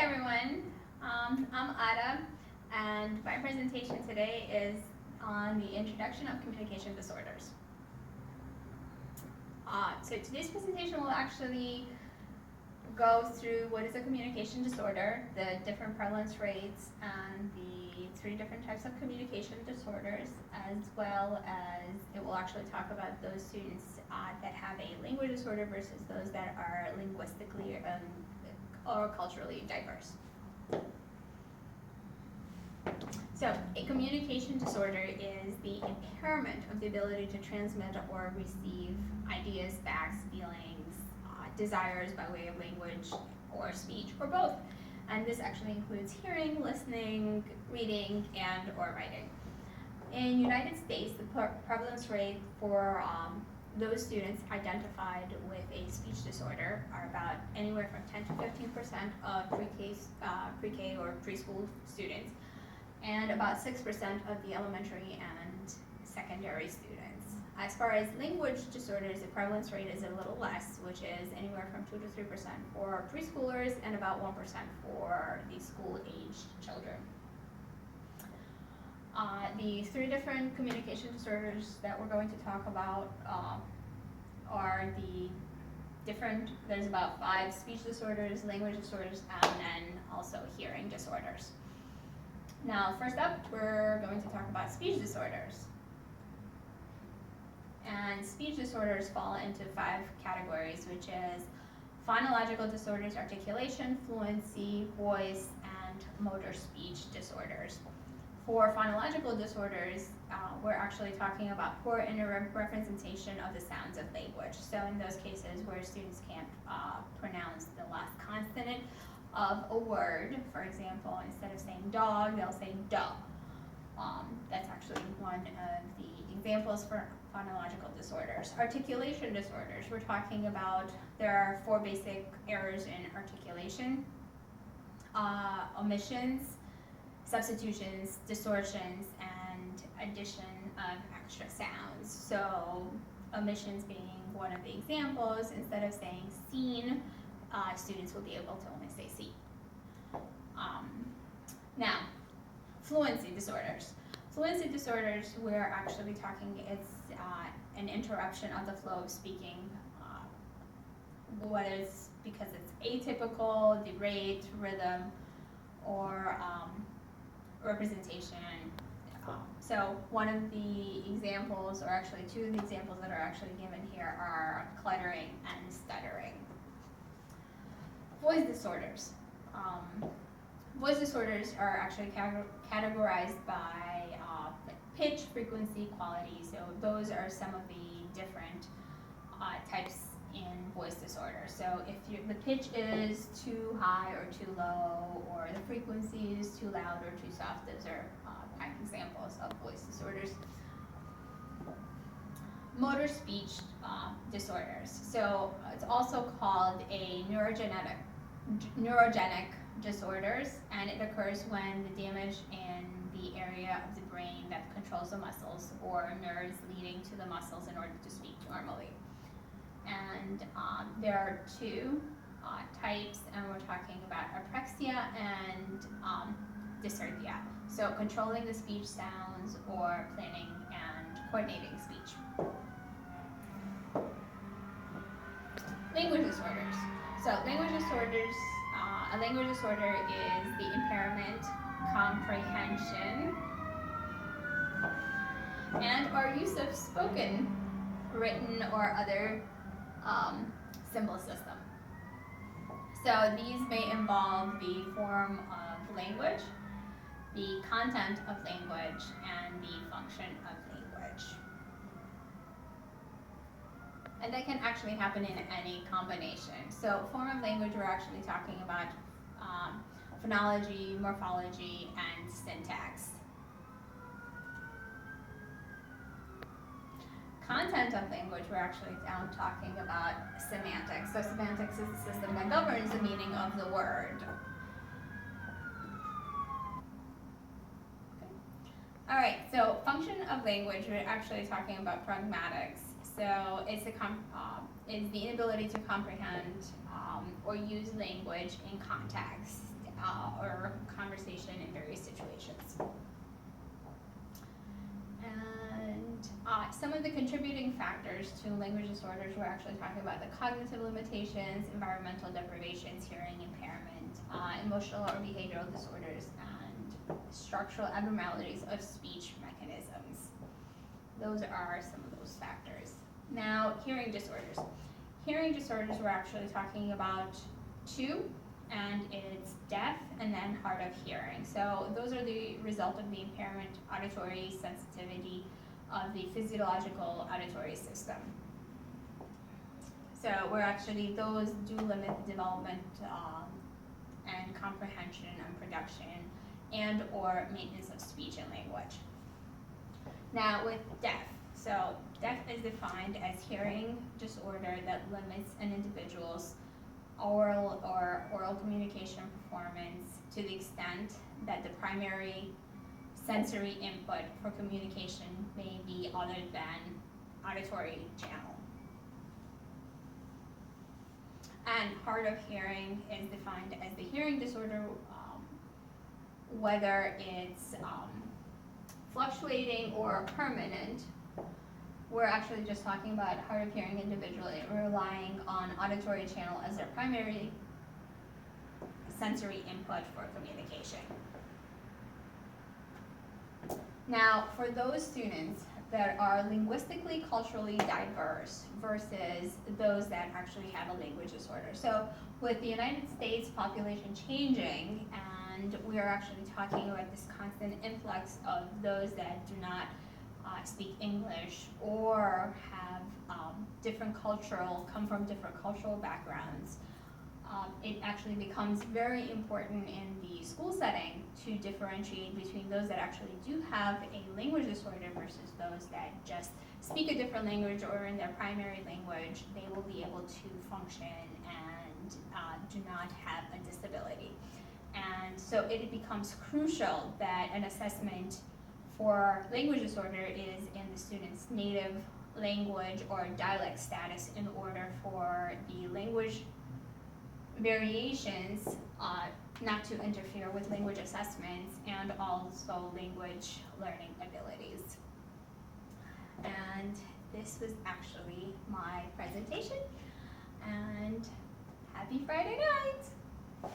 everyone, I'm Ada, and my presentation today is on the introduction of communication disorders. So today's presentation will actually go through what is a communication disorder, the different prevalence rates, and the 3 different types of communication disorders, as well as it will actually talk about those students that have a language disorder versus those that are linguistically or culturally diverse. So, a communication disorder is the impairment of the ability to transmit or receive ideas, facts, feelings, desires by way of language or speech, or both. And this actually includes hearing, listening, reading, and or writing. In the United States, the prevalence rate for those students identified with a speech disorder are about anywhere from 10 to 15% of pre-K or preschool students, and about 6% of the elementary and secondary students. As far as language disorders, the prevalence rate is a little less, which is anywhere from 2 to 3% for preschoolers and about 1% for the school-aged children. The 3 different communication disorders that we're going to talk about are there's about 5 speech disorders, language disorders, and then also hearing disorders. Now, first up, we're going to talk about speech disorders. And speech disorders fall into 5 categories, which is phonological disorders, articulation, fluency, voice, and motor speech disorders. For phonological disorders, we're actually talking about poor representation of the sounds of language. So in those cases where students can't pronounce the last consonant of a word, for example, instead of saying dog, they'll say duh. That's actually one of the examples for phonological disorders. Articulation disorders, we're talking about, there are 4 basic errors in articulation: omissions, substitutions, distortions, and addition of extra sounds. So omissions being one of the examples, instead of saying seen, students will be able to only say see. Now, fluency disorders. Fluency disorders, we're actually talking, it's an interruption of the flow of speaking, whether it's because it's atypical, the rate, rhythm, or representation. So one of the examples, or actually 2 of the examples that are actually given here, are cluttering and stuttering. Voice disorders. Voice disorders are actually categorized by pitch, frequency, quality. So those are some of the different types in voice disorders. So if the pitch is too high or too low, or the frequency is too loud or too soft, those are examples of voice disorders. Motor speech disorders. So it's also called a neurogenic disorders, and it occurs when the damage in the area of the brain that controls the muscles or nerves leading to the muscles in order to speak normally. And there are 2 types, and we're talking about apraxia and dysarthria. So controlling the speech sounds or planning and coordinating speech. Language disorders. So language disorders, a language disorder is the impairment, comprehension, and or use of spoken, written, or other symbol system. So these may involve the form of language, the content of language, and the function of language. And that can actually happen in any combination. So form of language, we're actually talking about phonology, morphology, and syntax. Content of language, we're actually talking about semantics. So semantics is the system that governs the meaning of the word. All right, so function of language, we're actually talking about pragmatics. So it's the inability to comprehend or use language in context. or conversation in various situations. And some of the contributing factors to language disorders, we're actually talking about the cognitive limitations, environmental deprivations, hearing impairment, emotional or behavioral disorders, and structural abnormalities of speech mechanisms. Those are some of those factors. Now, hearing disorders. Hearing disorders, we're actually talking about two, and it's deaf and then hard of hearing. So those are the result of the impairment, auditory sensitivity of the physiological auditory system. So those do limit development and comprehension and production and or maintenance of speech and language. Now with deaf, so deaf is defined as hearing disorder that limits an individual's oral communication performance to the extent that the primary sensory input for communication may be other than auditory channel. And hard of hearing is defined as the hearing disorder, whether it's fluctuating or permanent. We're actually just talking about hard of hearing individually relying on auditory channel as their primary sensory input for communication. Now, for those students that are linguistically, culturally diverse versus those that actually have a language disorder. So with the United States population changing, and we are actually talking about this constant influx of those that do not speak English or have come from different cultural backgrounds, it actually becomes very important in the school setting to differentiate between those that actually do have a language disorder versus those that just speak a different language, or in their primary language they will be able to function and do not have a disability. And so it becomes crucial that an assessment for language disorder is in the student's native language or dialect status in order for the language variations not to interfere with language assessments and also language learning abilities. And this was actually my presentation, and happy Friday night!